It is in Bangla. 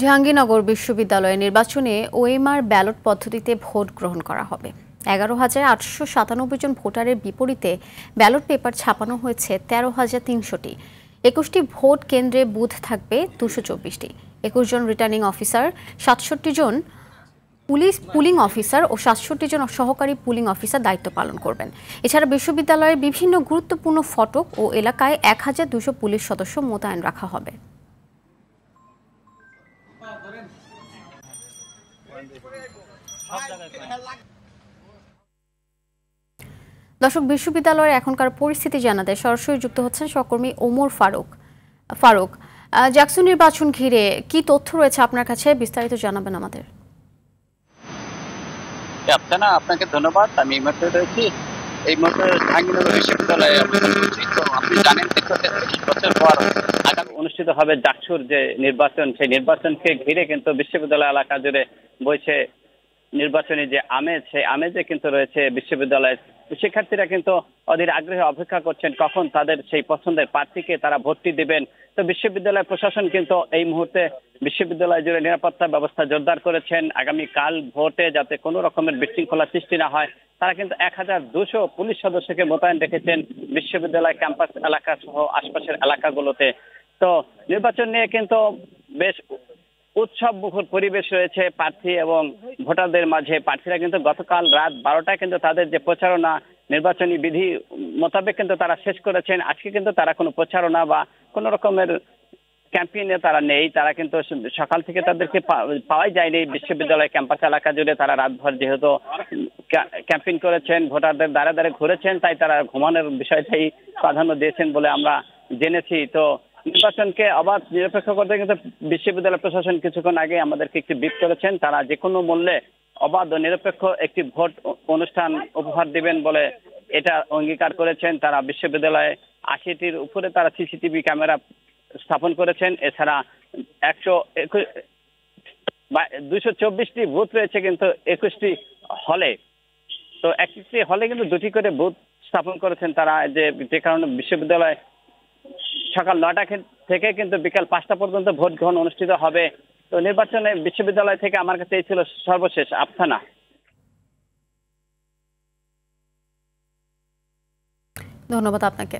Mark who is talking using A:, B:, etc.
A: জাহাঙ্গীরনগর বিশ্ববিদ্যালয়ের নির্বাচনে ওএমআর ব্যালট পদ্ধতিতে ভোট গ্রহণ করা হবে। 11,897 জন ভোটারের বিপরীতে ব্যালট পেপার ছাপানো হয়েছে 13,300টি। 21টি ভোট কেন্দ্রে বুথ থাকবে 224টি। 21 জন রিটার্নিং অফিসার, 67 জন পুলিং অফিসার ও 67 জন সহকারী পুলিং অফিসার দায়িত্ব পালন করবেন। এছাড়া বিশ্ববিদ্যালয়ের বিভিন্ন গুরুত্বপূর্ণ ফটক ও এলাকায় 1200 পুলিশ সদস্য মোতায়েন রাখা হবে। দর্শক, বিশ্ববিদ্যালয়ের এখনকার পরিস্থিতি জানাতে সরাসরি যুক্ত হচ্ছেন সহকর্মী ওমর ফারুক। জাকসু নির্বাচন ঘিরে কি তথ্য রয়েছে আপনার কাছে, বিস্তারিত জানাবেন আমাদের।
B: আপনাকে ধন্যবাদ। আমি এই মুহূর্তে রয়েছি জাহাঙ্গীরনগর বিশ্ববিদ্যালয়ে অবস্থান করছি। তো আপনি জানেন 30 বছর পর আগামী অনুষ্ঠিত হবে জাকসুর যে নির্বাচন, সেই নির্বাচনকে ঘিরে কিন্তু বিশ্ববিদ্যালয় এলাকা জুড়ে বইছে নির্বাচনী যে আমেজ, সেই আমেজে কিন্তু রয়েছে বিশ্ববিদ্যালয়ের শিক্ষার্থীরা কিন্তু অধীর আগ্রহে অপেক্ষা করছেন কখন তাদের সেই পছন্দের প্রার্থীকে তারা ভোটটি দিবেন। তো বিশ্ববিদ্যালয় প্রশাসন কিন্তু এই মুহূর্তে বিশ্ববিদ্যালয় জুড়ে নিরাপত্তা ব্যবস্থা জোরদার করেছেন। আগামীকাল ভোটে যাতে কোনো রকমের বিশৃঙ্খলা সৃষ্টি না হয়, তারা কিন্তু 1200 পুলিশ সদস্যকে মোতায়েন রেখেছেন বিশ্ববিদ্যালয় ক্যাম্পাস এলাকা সহ আশপাশের এলাকাগুলোতে। তো নির্বাচন নিয়ে কিন্তু বেশ উৎসব মুখর পরিবেশ রয়েছে প্রার্থী এবং ভোটারদের মাঝে। প্রার্থীরা কিন্তু গতকাল রাত 12টায় কিন্তু তাদের যে প্রচারণা নির্বাচনী বিধি মোতাবেক কিন্তু তারা শেষ করেছেন। আজকে কিন্তু তারা কোনো প্রচারণা বা কোনো রকমের ক্যাম্পেইনে তারা নেই। তারা কিন্তু সকাল থেকে তাদেরকে পাওয়াই যায়নি বিশ্ববিদ্যালয় ক্যাম্পাস এলাকা জুড়ে। তারা রাতভর যেহেতু ক্যাম্পেইন করেছেন, ভোটারদের দ্বারে দ্বারে ঘুরেছেন, তাই তারা ঘুমানোর বিষয়টাই প্রাধান্য দিয়েছেন বলে আমরা জেনেছি। তো নির্বাচনকে অবাধ নিরপেক্ষ করতে কিন্তু বিশ্ববিদ্যালয় প্রশাসন কিছুক্ষণ আগে আমাদেরকে একটি ব্রিফ করেছেন। তারা যে কোনো মূল্যে অবাধ ও নিরপেক্ষ একটি ভোট অনুষ্ঠান উপহার দিবেন বলে এটা অঙ্গীকার করেছেন। তারা বিশ্ববিদ্যালয়ে 80টির উপরে তারা সিসিটিভি ক্যামেরা স্থাপন করেছেন। এছাড়া 224টি বুথ রয়েছে কিন্তু 21টি হলে। তো একটি হলে কিন্তু 2টি করে বুথ স্থাপন করেছেন তারা, যে কারণে বিশ্ববিদ্যালয় সকাল 9টা থেকে কিন্তু বিকাল 5টা পর্যন্ত ভোট গ্রহণ অনুষ্ঠিত হবে। তো নির্বাচনে বিশ্ববিদ্যালয় থেকে আমার কাছে এই ছিল সর্বশেষ। আফসানা,
A: ধন্যবাদ আপনাকে।